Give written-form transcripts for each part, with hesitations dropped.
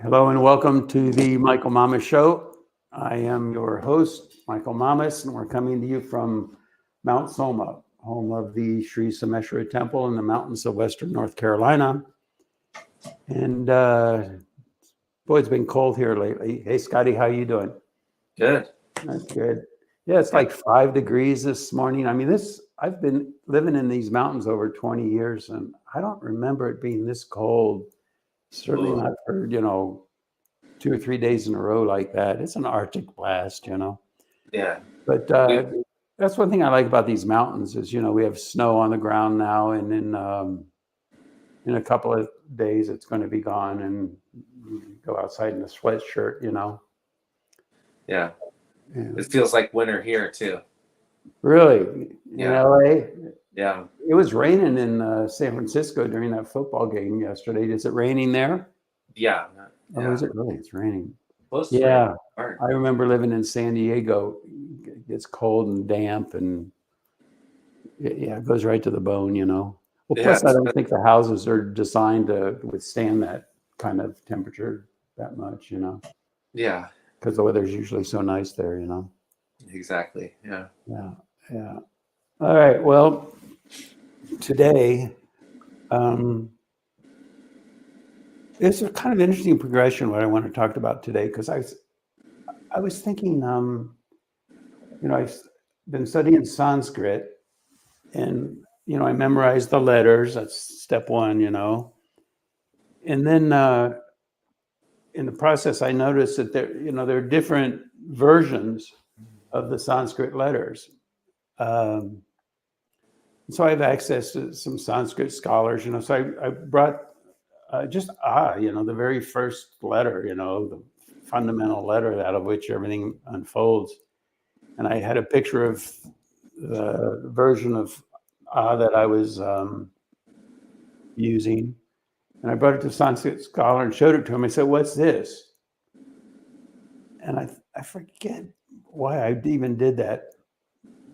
Hello and welcome to the Michael Mamas Show. I am your host, Michael Mamas, and we're coming to you from Mount Soma, home of the Sri Someshwara Temple in the mountains of Western North Carolina. And boy, it's been cold here lately. Hey, Scotty, how you doing? Good. That's good. Yeah, it's like 5 degrees this morning. I mean, I've been living in these mountains over 20 years, and I don't remember it being this cold. Certainly not for, 2 or 3 days in a row like that. It's an Arctic blast, Yeah. But that's one thing I like about these mountains is, we have snow on the ground now, and in a couple of days it's going to be gone, and you go outside in a sweatshirt, Yeah. Yeah. It feels like winter here too. Really? Yeah. In LA? Yeah. It was raining in San Francisco during that football game yesterday. Is it raining there? Yeah. Oh, is it really? It's raining. Close to Yeah. rain. Hard. I remember living in San Diego. It gets cold and damp, and it goes right to the bone, Well, plus, Yeah. I don't think the houses are designed to withstand that kind of temperature that much, Yeah. because the weather's usually so nice there, Exactly. Yeah. Yeah. All right. Well, today, it's a kind of interesting progression what I want to talk about today, because I was thinking, I've been studying Sanskrit, and I memorized the letters. That's step one, and then in the process, I noticed that there are different versions of the Sanskrit letters. So I have access to some Sanskrit scholars, So I brought just the very first letter, the fundamental letter out of which everything unfolds. And I had a picture of the version of that I was using. And I brought it to a Sanskrit scholar and showed it to him. I said, "What's this?" And I forget why I even did that.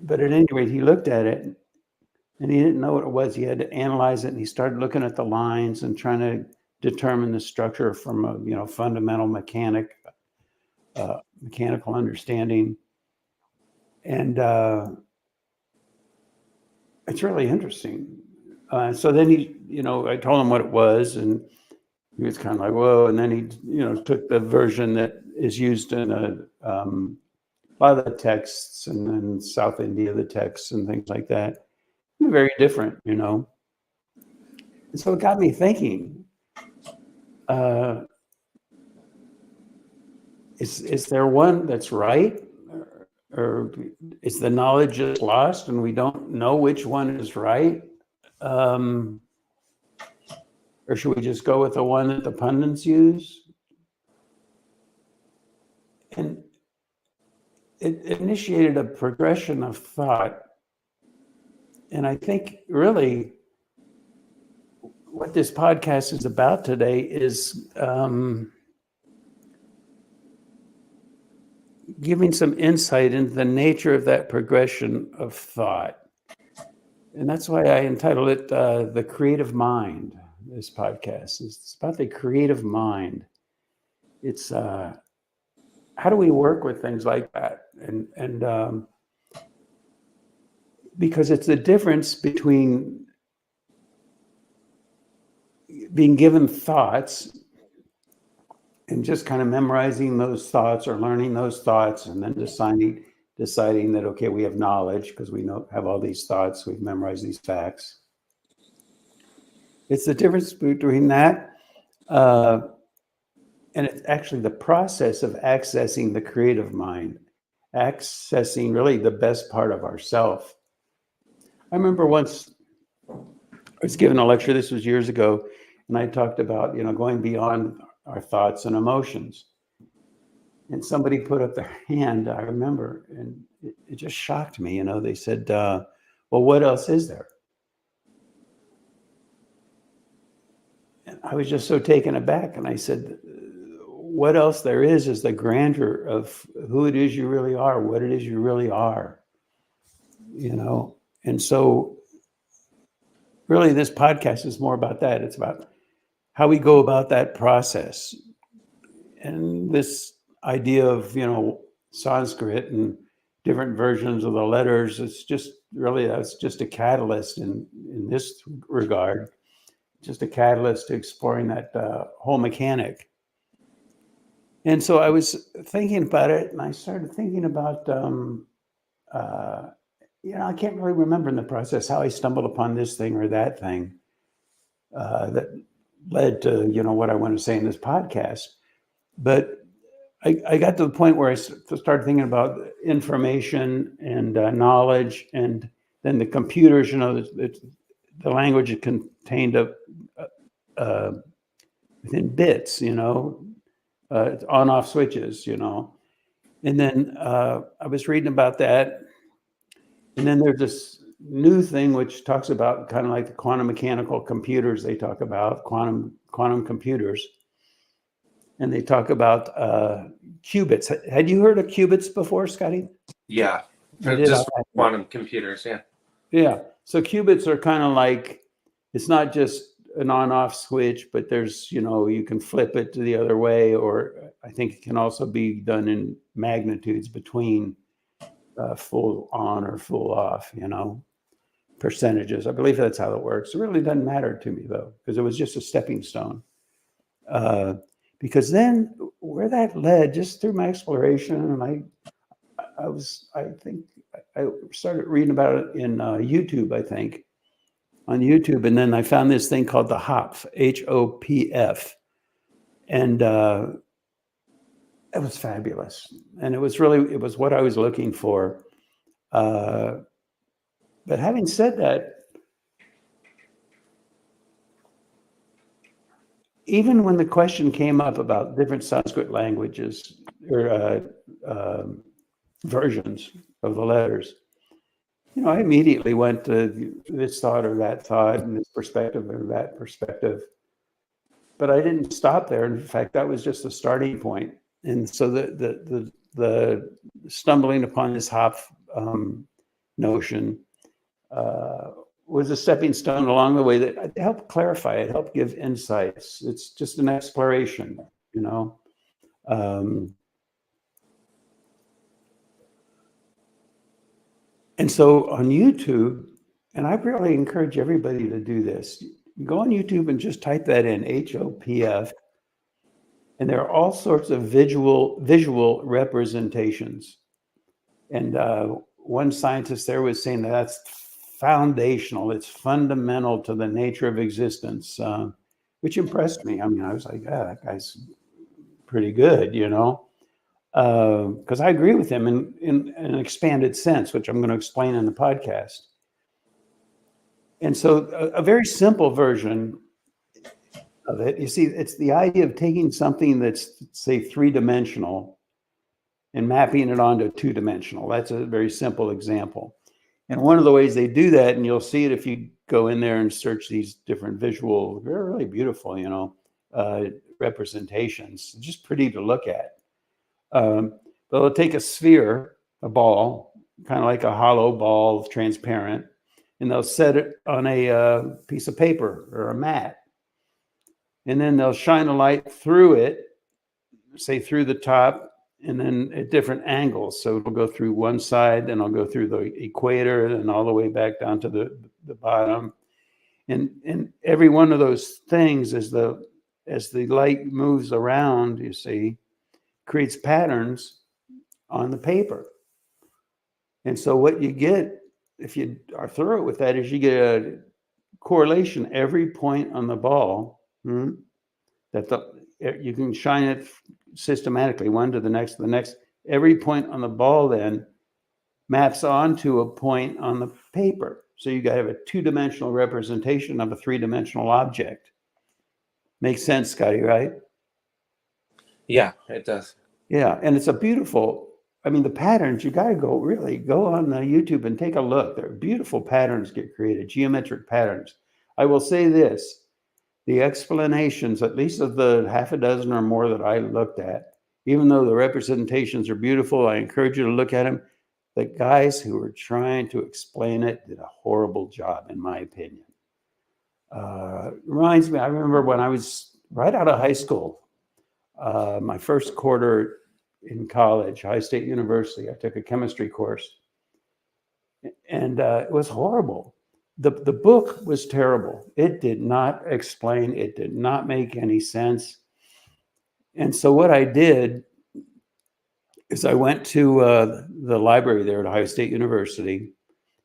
But at any rate, he looked at it and he didn't know what it was. He had to analyze it, and he started looking at the lines and trying to determine the structure from a fundamental mechanical understanding. And it's really interesting. So then I told him what it was, and he was kind of like, "Whoa!" And then he, took the version that is used in a lot of the texts, and then South India, the texts and things like that. Very different, And so it got me thinking: is there one that's right? Or is the knowledge just lost and we don't know which one is right? Or should we just go with the one that the pundits use? And it initiated a progression of thought. And I think really what this podcast is about today is giving some insight into the nature of that progression of thought. And that's why I entitled it The Creative Mind. This podcast it's about the creative mind. It's how do we work with things like that? And because it's the difference between being given thoughts and just kind of memorizing those thoughts or learning those thoughts, and then deciding that, okay, we have knowledge because we have all these thoughts, we've memorized these facts. It's the difference between that and it's actually the process of accessing the creative mind, accessing really the best part of ourself. I remember once I was given a lecture, this was years ago, and I talked about, going beyond our thoughts and emotions. And somebody put up their hand, I remember, and it just shocked me. They said, well, what else is there? And I was just so taken aback. And I said, what else there is the grandeur of who it is you really are, what it is you really are, And so really this podcast is more about that. It's about how we go about that process and this idea of, Sanskrit and different versions of the letters, it's just really, that's just a catalyst in this regard, just a catalyst to exploring that whole mechanic. And so I was thinking about it, and I started thinking about, I can't really remember in the process how I stumbled upon this thing or that thing that led to, what I want to say in this podcast. But I got to the point where I started thinking about information and knowledge, and then the computers, the language is contained within bits, on-off switches, And then I was reading about that. And then there's this new thing which talks about kind of like the quantum mechanical computers they talk about, quantum computers. And they talk about qubits. Had you heard of qubits before, Scotty? Yeah. You did? Just quantum computers. Yeah. Yeah. So qubits are kind of like, it's not just an on-off switch, but there's, you can flip it to the other way, or I think it can also be done in magnitudes between full on or full off, percentages. I believe that's how it works. It really doesn't matter to me, though, because it was just a stepping stone. Because then where that led, just through my exploration, and I think I started reading about it in YouTube, I think, on YouTube. And then I found this thing called the HOPF, HOPF. And it was fabulous. And it was what I was looking for. But having said that, even when the question came up about different Sanskrit languages or versions of the letters, I immediately went to this thought or that thought, and this perspective or that perspective. But I didn't stop there. In fact, that was just a starting point. And so the stumbling upon this HOPF notion was a stepping stone along the way that helped clarify it, helped give insights. It's just an exploration, And so on YouTube, and I really encourage everybody to do this, go on YouTube and just type that in, HOPF, and there are all sorts of visual representations. And one scientist there was saying that's foundational, it's fundamental to the nature of existence, which impressed me. I mean, I was like, that guy's pretty good, because I agree with him in an expanded sense, which I'm going to explain in the podcast. And so a very simple version of it, you see, it's the idea of taking something that's, say, three-dimensional and mapping it onto two-dimensional. That's a very simple example. And one of the ways they do that, and you'll see it if you go in there and search these different visual, they're really beautiful, representations, just pretty to look at. But they'll take a sphere, a ball, kind of like a hollow ball, transparent, and they'll set it on a piece of paper or a mat. And then they'll shine a light through it, say through the top, and then at different angles. So it'll go through one side, then I'll go through the equator, and all the way back down to the bottom. And every one of those things, as the light moves around, you see, creates patterns on the paper. And so what you get, if you are thorough with that, is you get a correlation every point on the ball, that you can shine it systematically, one to the next, to the next. Every point on the ball then maps onto a point on the paper. So you got to have a two-dimensional representation of a three-dimensional object. Makes sense, Scotty, right? Yeah, it does. Yeah, and it's a beautiful, the patterns, you got to go on YouTube and take a look. There are beautiful patterns get created, geometric patterns. I will say this, the explanations, at least of the half a dozen or more that I looked at, even though the representations are beautiful, I encourage you to look at them. The guys who were trying to explain it did a horrible job, in my opinion. Reminds me, I remember when I was right out of high school, my first quarter in college, High State University. I took a chemistry course, and it was horrible. The book was terrible. It did not explain. It did not make any sense. And so what I did is I went to the library there at Ohio State University,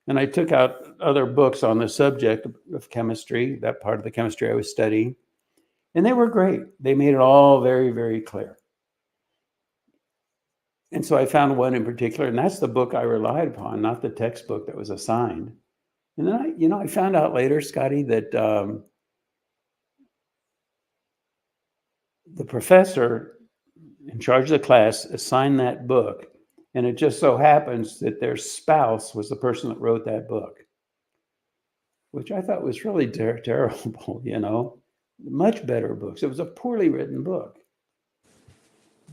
and I took out other books on the subject of chemistry, that part of the chemistry I was studying, and they were great. They made it all very, very clear. And so I found one in particular, and that's the book I relied upon, not the textbook that was assigned. And then I found out later, Scotty, that the professor in charge of the class assigned that book, and it just so happens that their spouse was the person that wrote that book, which I thought was really terrible, much better books. It was a poorly written book.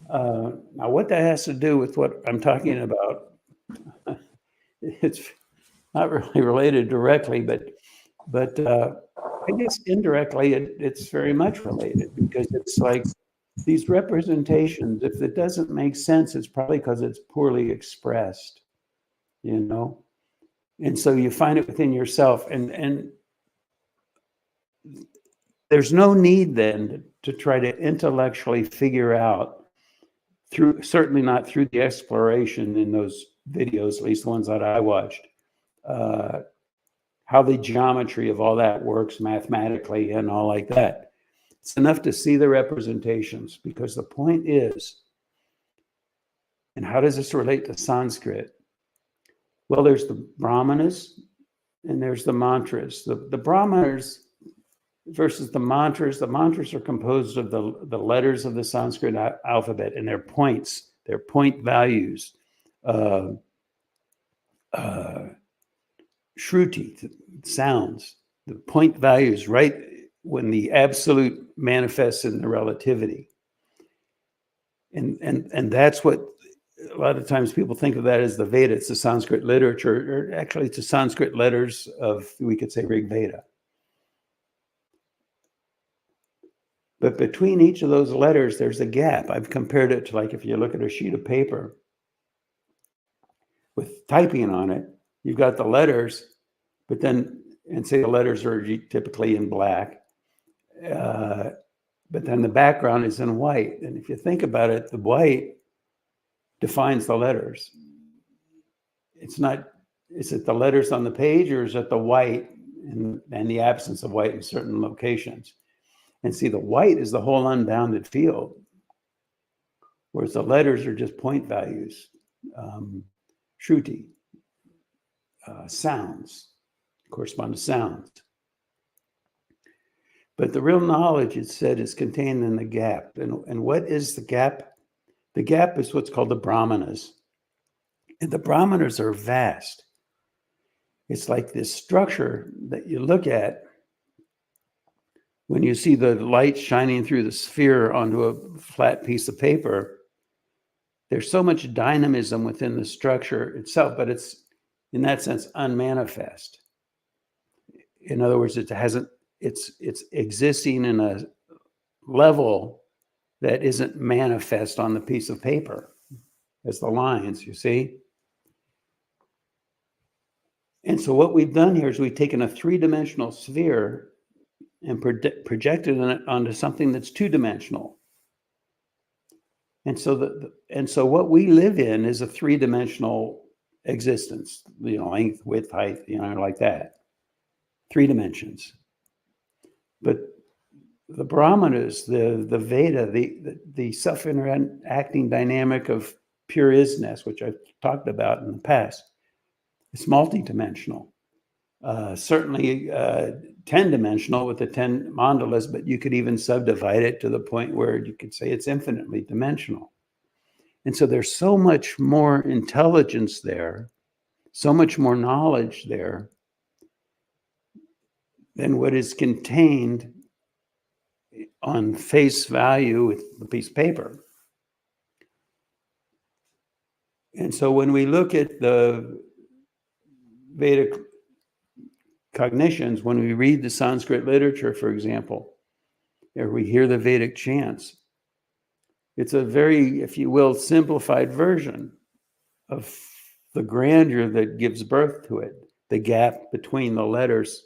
Now, what that has to do with what I'm talking about, it's not really related directly, but I guess indirectly it's very much related, because it's like these representations, if it doesn't make sense, it's probably because it's poorly expressed, and so you find it within yourself, and there's no need then to try to intellectually figure out, certainly not through the exploration in those videos, at least the ones that I watched, how the geometry of all that works mathematically and all like that. It's enough to see the representations, because the point is, and how does this relate to Sanskrit? Well, there's the Brahmanas and there's the mantras. The Brahmanas versus the mantras are composed of the letters of the Sanskrit alphabet and their points, their point values. Shruti, sounds, the point values, right when the absolute manifests in the relativity. And that's what a lot of times people think of that as the Veda. It's the Sanskrit literature, or actually it's the Sanskrit letters of, we could say, Rig Veda. But between each of those letters, there's a gap. I've compared it to, like, if you look at a sheet of paper with typing on it, you've got the letters, but then, and say the letters are typically in black, but then the background is in white. And if you think about it, the white defines the letters. It's not, is it the letters on the page, or is it the white and the absence of white in certain locations? And see, the white is the whole unbounded field, whereas the letters are just point values, shruti, sounds, correspond to sounds. But the real knowledge, it said, is contained in the gap. And what is the gap? The gap is what's called the Brahmanas. And the Brahmanas are vast. It's like this structure that you look at when you see the light shining through the sphere onto a flat piece of paper. There's so much dynamism within the structure itself, but it's, in that sense, unmanifest. In other words, it's existing in a level that isn't manifest on the piece of paper as the lines, you see? And so what we've done here is we've taken a three-dimensional sphere and projected it onto something that's two-dimensional. And so what we live in is a three-dimensional existence, length, width, height, like that. 3 dimensions. But the Brahmanas, the Veda, the self-interacting dynamic of pure isness, which I've talked about in the past, it's multidimensional. Certainly 10-dimensional with the 10 mandalas, but you could even subdivide it to the point where you could say it's infinitely dimensional. And so there's so much more intelligence there, so much more knowledge there than what is contained on face value with the piece of paper. And so when we look at the Vedic cognitions, when we read the Sanskrit literature, for example, or we hear the Vedic chants, It's a very, if you will, simplified version of the grandeur that gives birth to it, the gap between the letters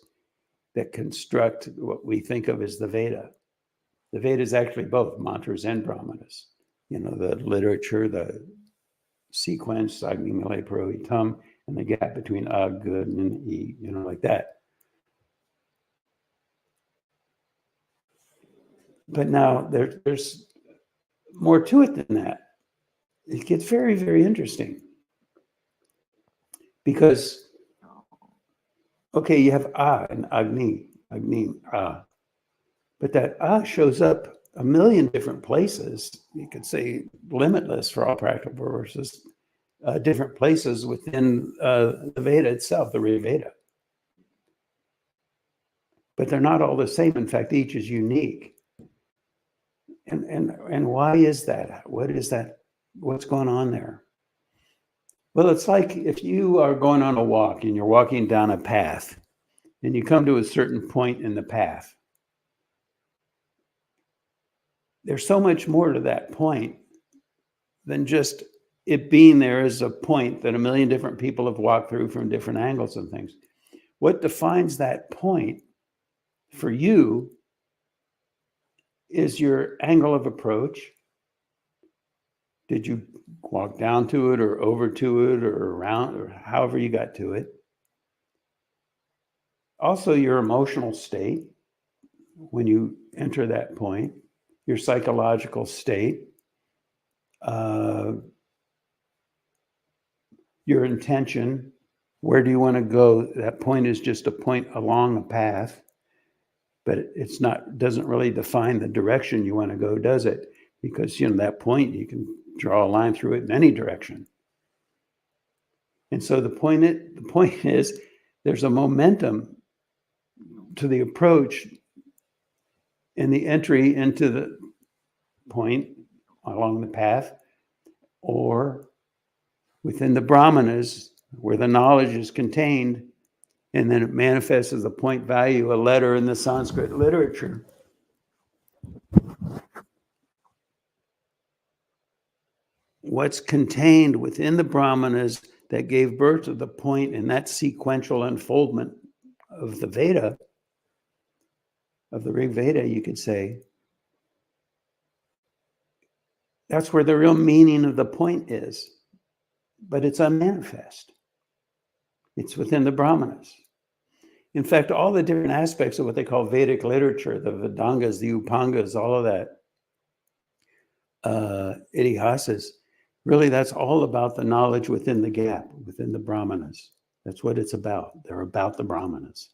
that construct what we think of as the Veda. The Veda is actually both mantras and brahmanas. You know, the literature, the sequence, Agni Mile Purohitam, and the gap between Ag, Good, and E, you know, like that. But now there's more to it than that. It gets very, very interesting. Because, okay, you have A and Agni, A. But that A shows up a million different places. You could say limitless for all practical purposes, different places within the Veda itself, the Rig Veda. But they're not all the same. In fact, each is unique. And why is that? What is that? What's going on there? Well, it's like if you are going on a walk and you're walking down a path and you come to a certain point in the path. There's so much more to that point than just it being there as a point that a million different people have walked through from different angles and things. What defines that point for you is your angle of approach. Did you walk down to it or over to it or around or however you got to it? Also, your emotional state when you enter that point, your psychological state, your intention, where do you want to go? That point is just a point along a path, but it's not, doesn't really define the direction you want to go, does it? Because, you know, that point, you can draw a line through it in any direction. And so the point is there's a momentum to the approach and the entry into the point along the path, or within the brahmanas where the knowledge is contained, and then it manifests as a point value, a letter in the Sanskrit literature. What's contained within the brahmanas that gave birth to the point in that sequential unfoldment of the Veda, of the Rig Veda, you could say, that's where the real meaning of the point is. But it's unmanifest. It's within the brahmanas. In fact, all the different aspects of what they call Vedic literature, the Vedangas, the Upangas, all of that, Itihasas, really that's all about the knowledge within the gap, within the brahmanas. That's what it's about. They're about the brahmanas.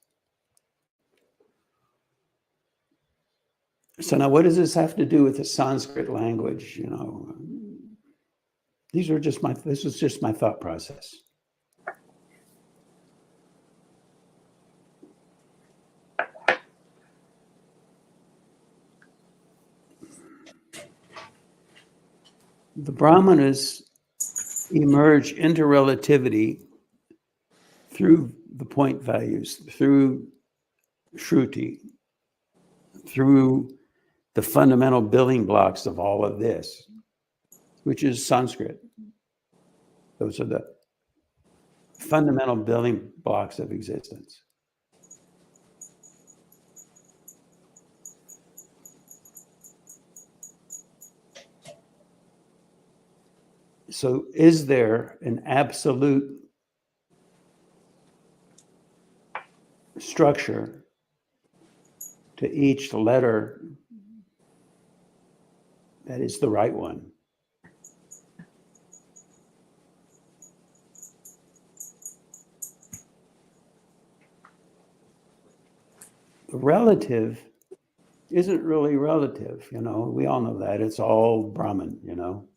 So now what does this have to do with the Sanskrit language? You know, this was just my thought process. The Brahmanas emerge into relativity through the point values, through Shruti, through the fundamental building blocks of all of this, which is Sanskrit. Those are the fundamental building blocks of existence. So is there an absolute structure to each letter that is the right one? The relative isn't really relative, you know, we all know that. It's all Brahman, you know.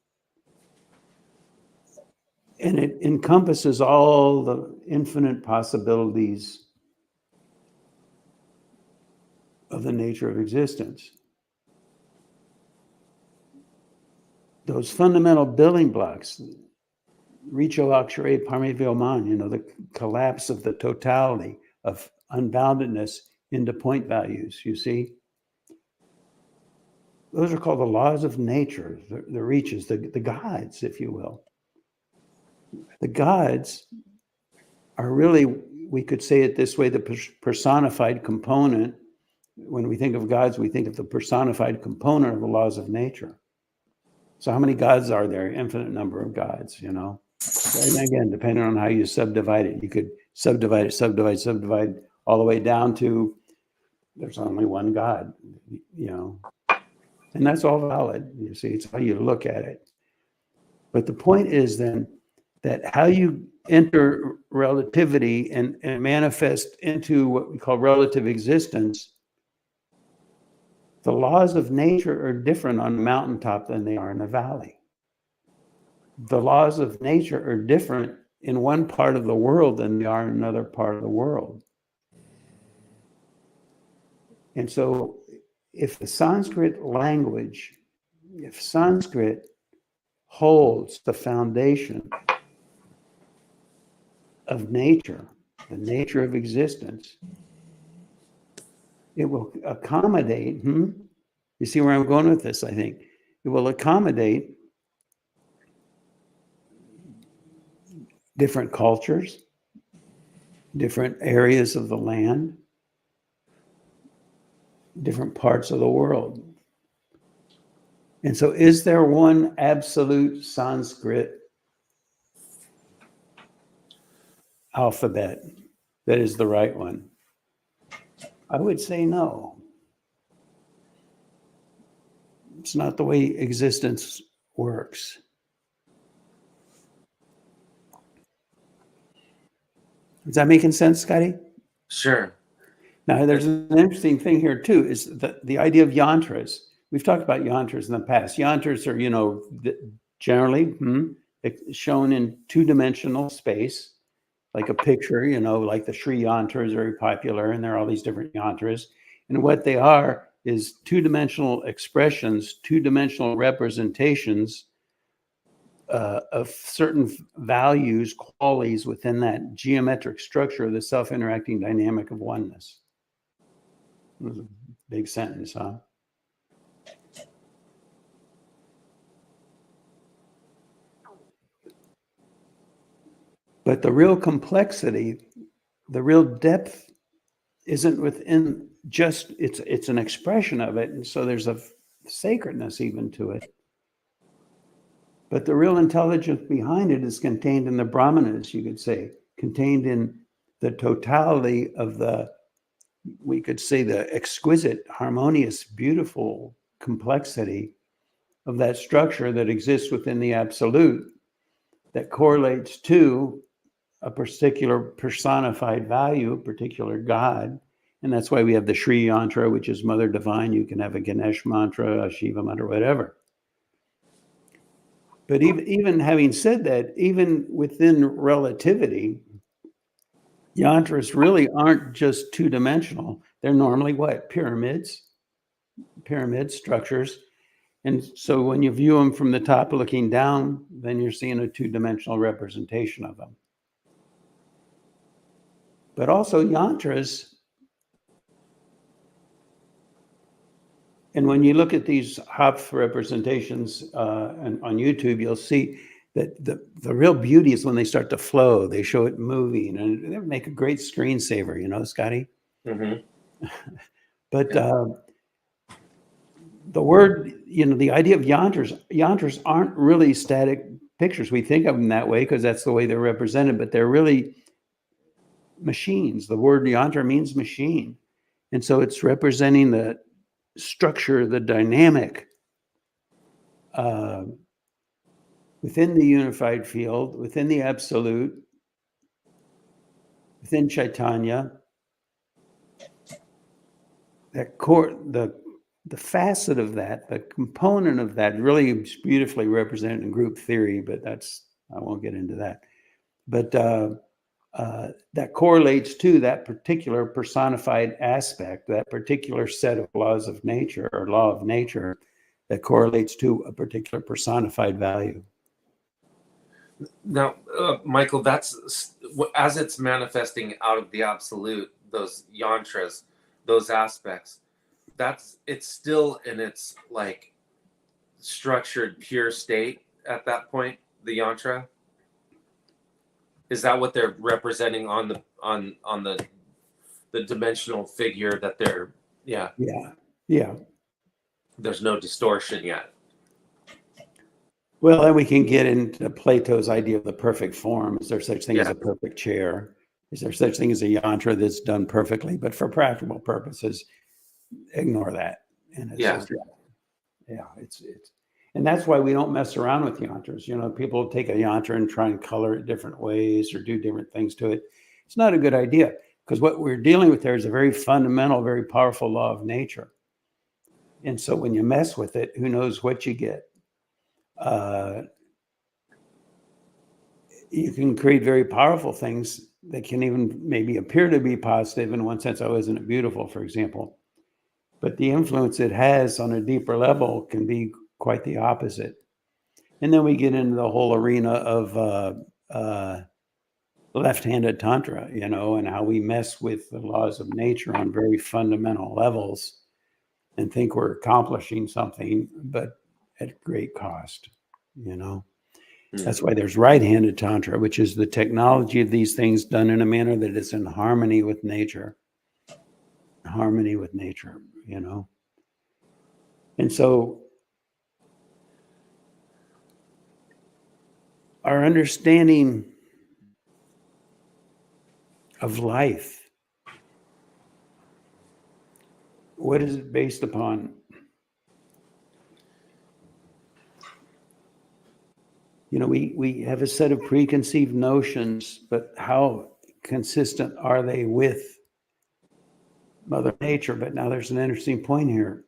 And it encompasses all the infinite possibilities of the nature of existence. Those fundamental building blocks, Richo Akshare Parame, you know, the collapse of the totality of unboundedness into point values, you see? those are called the laws of nature, the reaches, the gods, if you will. The gods are really, we could say it this way, the personified component. When we think of gods, we think of the personified component of the laws of nature. So how many gods are there? Infinite number of gods, you know. And again, depending on how you subdivide it, you could subdivide all the way down to there's only one God, you know. And that's all valid. You see, it's how you look at it. But the point is then that how you enter relativity and manifest into what we call relative existence, the laws of nature are different on the mountaintop than they are in the valley. The laws of nature are different in one part of the world than they are in another part of the world. And so if the Sanskrit language, if Sanskrit holds the foundation of nature, the nature of existence, it will accommodate, you see where I'm going with this, I think. It will accommodate different cultures, different areas of the land, different parts of the world. And so is there one absolute Sanskrit alphabet that is the right one? I would say no. It's not the way existence works. Is that making sense, Scotty? Sure. Now, there's an interesting thing here, too, is the idea of yantras. We've talked about yantras in the past. Yantras are, you know, generally shown in two-dimensional space, like a picture, you know, like the Sri yantra is very popular, and there are all these different yantras. And what they are is two-dimensional expressions, two-dimensional representations of certain values, qualities within that geometric structure of the self-interacting dynamic of oneness. It was a big sentence, huh? But the real complexity, the real depth isn't within just, it's an expression of it. And so there's a sacredness even to it. But the real intelligence behind it is contained in the Brahmanas, you could say, contained in the totality of the, we could say, the exquisite, harmonious, beautiful complexity of that structure that exists within the absolute that correlates to a particular personified value, a particular God. And that's why we have the Sri Yantra, which is Mother Divine. You can have a Ganesh mantra, a Shiva mantra, whatever. But even having said that, even within relativity, yantras really aren't just two-dimensional. They're normally what? Pyramid structures. And so when you view them from the top looking down, then you're seeing a two-dimensional representation of them. But also yantras, and when you look at these Hopf representations on YouTube, you'll see that the real beauty is when they start to flow. They show it moving, and they make a great screensaver, you know, Scotty? Mm-hmm. But the word, you know, the idea of yantras aren't really static pictures. We think of them that way because that's the way they're represented, but they're really machines. The word yantra means machine. And so it's representing the structure, the dynamic within the unified field, within the absolute, within Chaitanya, that core, the facet of that, the component of that really is beautifully represented in group theory, but I won't get into that. But that correlates to that particular personified aspect, that particular set of laws of nature or law of nature that correlates to a particular personified value. Now, Michael, that's as it's manifesting out of the absolute, those yantras, those aspects. it's still in its like structured pure state at that point, the yantra. Is that what they're representing on the dimensional figure that they're, yeah, Yeah. there's no distortion yet. Well, then we can get into Plato's idea of the perfect form. Is there such thing as Yeah. a perfect chair? Is there such thing as a yantra that's done perfectly? But for practical purposes, ignore that. And it's Yeah. just, it's and that's why we don't mess around with yantras. You know, people take a yantra and try and color it different ways or do different things to it. It's not a good idea, because what we're dealing with there is a very fundamental, very powerful law of nature. And so when you mess with it, who knows what you get? You can create very powerful things that can even maybe appear to be positive in one sense. Oh, isn't it beautiful, for example? But the influence it has on a deeper level can be quite the opposite. And then we get into the whole arena of left-handed tantra, you know, and how we mess with the laws of nature on very fundamental levels and think we're accomplishing something, but at great cost, you know. That's why there's right-handed tantra, which is the technology of these things done in a manner that is in harmony with nature. Harmony with nature, you know. And so our understanding of life, what is it based upon? You know, we have a set of preconceived notions, but how consistent are they with Mother Nature? But now there's an interesting point here.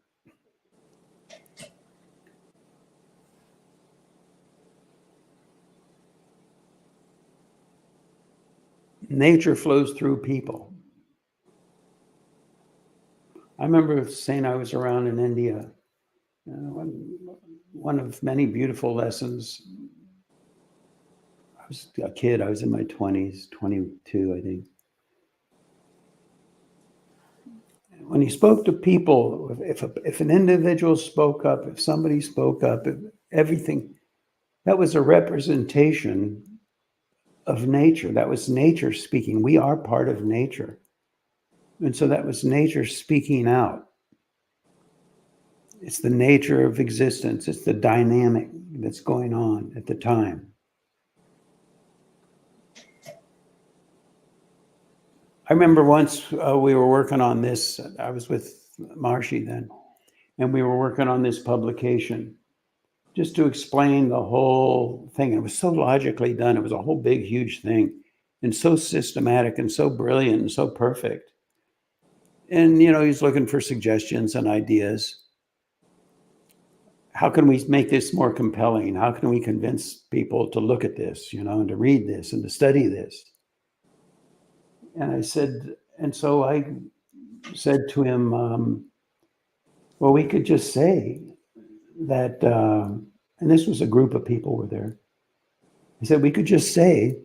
Nature flows through people. I remember saying I was around in India. One of many beautiful lessons. I was a kid. I was in my 20s, 22, I think. When he spoke to people, if an individual spoke up, if somebody spoke up, everything, that was a representation of nature. That was nature speaking. We are part of nature. And so that was nature speaking out. It's the nature of existence. It's the dynamic that's going on at the time. I remember once we were working on this. I was with Marshy then, and we were working on this publication just to explain the whole thing. It was so logically done. It was a whole big, huge thing, and so systematic and so brilliant and so perfect. And, you know, he's looking for suggestions and ideas. How can we make this more compelling? How can we convince people to look at this, you know, and to read this and to study this? And I said, and so I said to him, well, we could just say that, and this was a group of people were there. He said, we could just say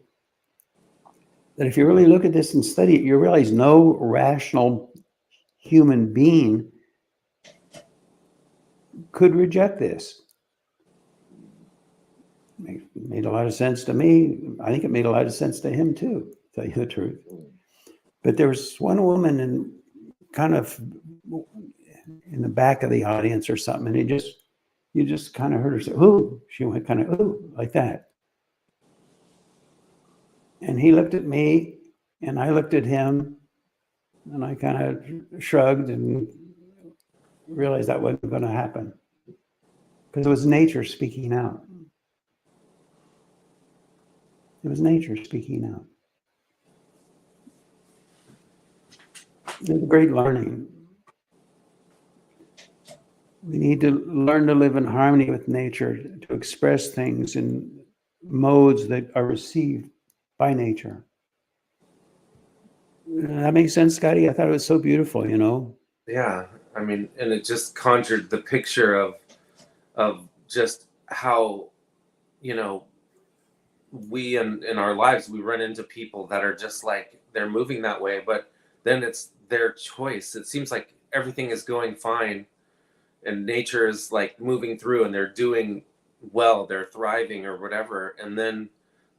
that if you really look at this and study it, you realize no rational human being could reject this. It made a lot of sense to me. I think it made a lot of sense to him too, to tell you the truth. But there was one woman in kind of in the back of the audience or something, and you just kind of heard her say, "Ooh," she went kind of, "Ooh," like that. And he looked at me and I looked at him and I kind of shrugged and realized that wasn't going to happen because it was nature speaking out. It was nature speaking out. It's a great learning. We need to learn to live in harmony with nature, to express things in modes that are received by nature. That makes sense, Scotty? I thought it was so beautiful, you know? Yeah. I mean, and it just conjured the picture of just how, you know, we in our lives, we run into people that are just like, they're moving that way, but then it's their choice. It seems like everything is going fine and nature is like moving through and they're doing well, they're thriving or whatever, and then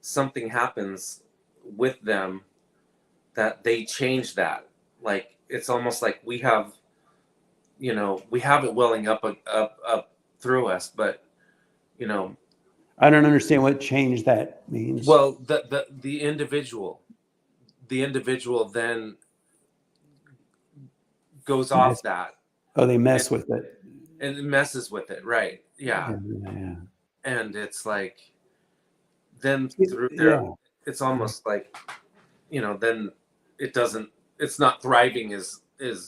something happens with them that they change that. Like it's almost like we have, we have it welling up through us, but I don't understand what change that means. well, the individual then goes off that. Oh, they mess with it. And it messes with it, right? Yeah. Yeah. And it's like then through there, it's almost like, then it's not thriving as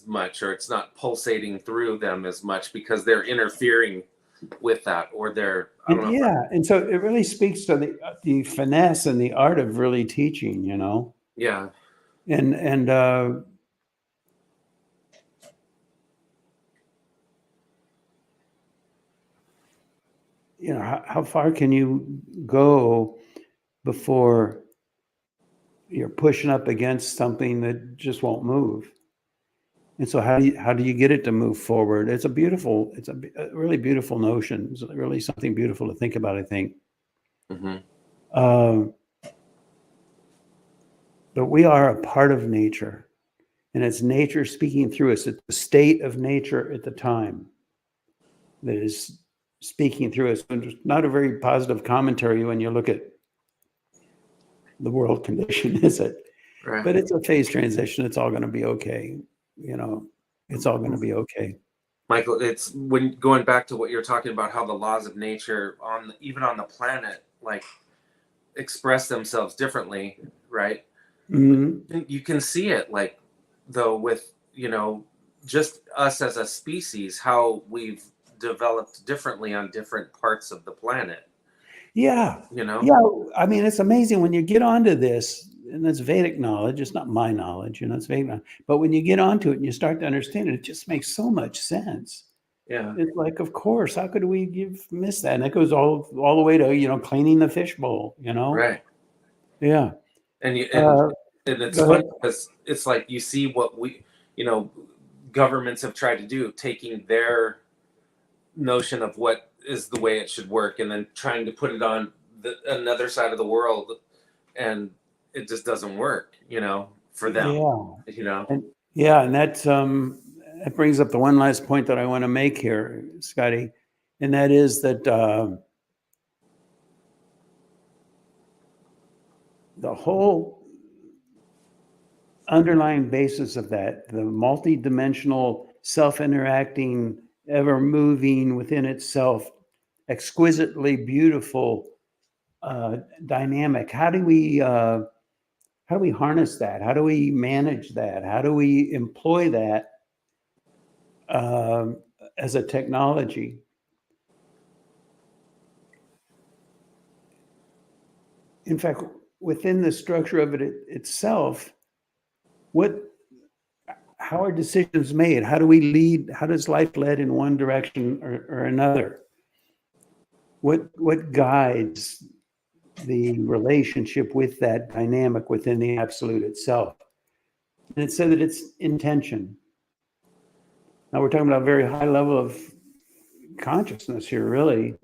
much, or it's not pulsating through them as much because they're interfering with that, or they're, I don't know. Yeah. And so it really speaks to the finesse and the art of really teaching, Yeah. And how far can you go before you're pushing up against something that just won't move? And so how do you get it to move forward? It's a really beautiful notion. It's really something beautiful to think about, I think. Mm-hmm. But we are a part of nature, and it's nature speaking through us. It's the state of nature at the time that is speaking through us. And it's not a very positive commentary when you look at the world condition, is it? Right. But it's a phase transition. It's all going to be okay. It's all going to be okay. Michael, it's when going back to what you're talking about, how the laws of nature even on the planet, like express themselves differently, right? Mm-hmm. You can see it, like, though, with just us as a species, how we've developed differently on different parts of the planet. Yeah. Yeah. I mean, it's amazing when you get onto this, and that's Vedic knowledge. It's not my knowledge, it's Vedic knowledge. But when you get onto it and you start to understand it, it just makes so much sense. Yeah. It's like, of course, how could we miss that? And it goes all the way to, cleaning the fishbowl, Right. Yeah. And it's funny because it's like you see what governments have tried to do, taking their notion of what is the way it should work and then trying to put it on another side of the world, and it just doesn't work, for them. Yeah. And that brings up the one last point that I want to make here, Scotty, and that is that the whole underlying basis of that, the multidimensional, self-interacting, ever-moving within itself, exquisitely beautiful dynamic. How do we harness that? How do we manage that? How do we employ that as a technology? In fact, within the structure of it itself, how are decisions made? How do we lead? How does life lead in one direction or another? What guides the relationship with that dynamic within the absolute itself? And it said that it's intention. Now we're talking about a very high level of consciousness here, really,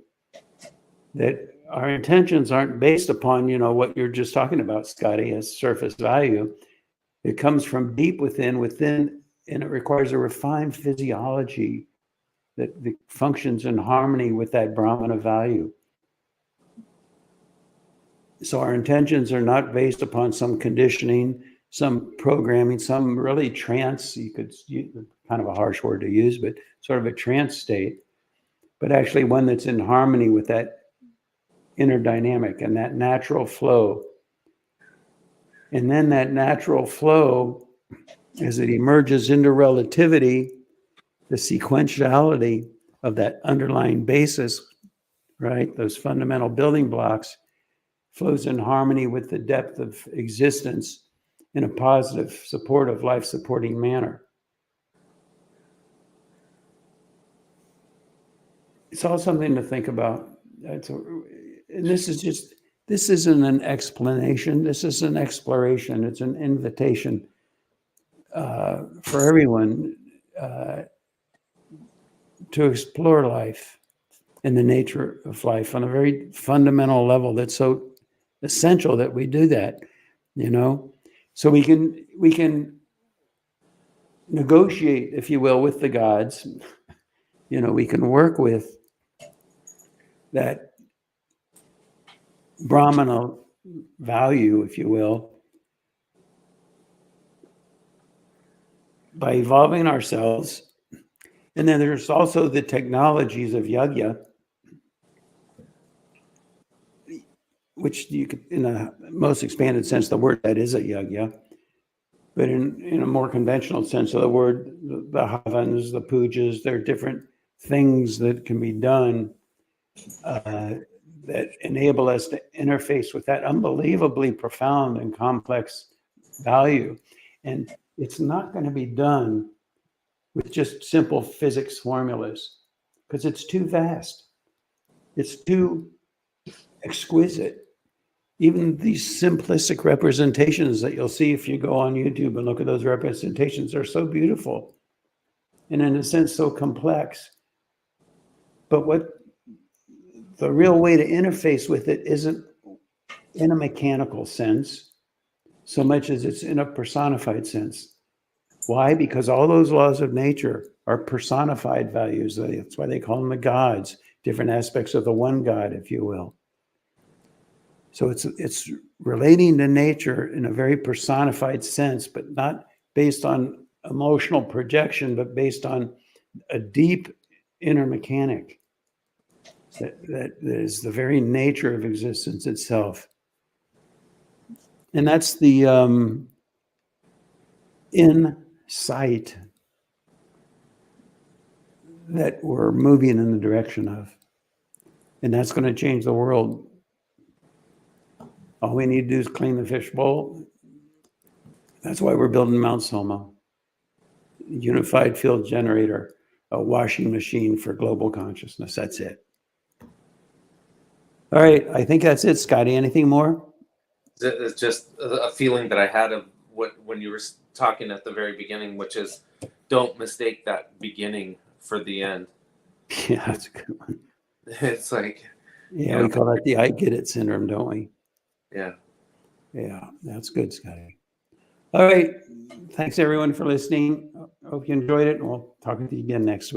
that our intentions aren't based upon, what you're just talking about, Scotty, as surface value. It comes from deep within, and it requires a refined physiology that functions in harmony with that Brahmana value. So our intentions are not based upon some conditioning, some programming, some really trance, kind of a harsh word to use, but sort of a trance state, but actually one that's in harmony with that inner dynamic and that natural flow. And then that natural flow, as it emerges into relativity, the sequentiality of that underlying basis, right? Those fundamental building blocks, flows in harmony with the depth of existence in a positive, supportive, life-supporting manner. It's all something to think about. And this isn't an explanation. This is an exploration. It's an invitation for everyone to explore life and the nature of life on a very fundamental level that's so essential that we do that, so we can negotiate, if you will, with the gods. We can work with that Brahmana value, if you will, by evolving ourselves. And then there's also the technologies of yajna, which you could, in a most expanded sense, the word that is a yajna, but in a more conventional sense of the word, the havans, the pujas, there are different things that can be done that enable us to interface with that unbelievably profound and complex value. And it's not going to be done with just simple physics formulas, because it's too vast. It's too exquisite. Even these simplistic representations that you'll see if you go on YouTube and look at those representations are so beautiful and in a sense so complex. But what the real way to interface with it isn't in a mechanical sense so much as it's in a personified sense. Why? Because all those laws of nature are personified values. That's why they call them the gods, different aspects of the one God, if you will. So it's relating to nature in a very personified sense, but not based on emotional projection, but based on a deep inner mechanic that is the very nature of existence itself. And that's the insight that we're moving in the direction of. And that's going to change the world. All we need to do is clean the fishbowl. That's why we're building Mount Soma. Unified field generator, a washing machine for global consciousness. That's it. All right, I think that's it, Scotty. Anything more? It's just a feeling that I had of when you were talking at the very beginning, which is don't mistake that beginning for the end. Yeah, that's a good one. It's like... Yeah, we call that the I get it syndrome, don't we? Yeah. Yeah, that's good, Scotty. All right. Thanks, everyone, for listening. I hope you enjoyed it, and we'll talk with you again next week.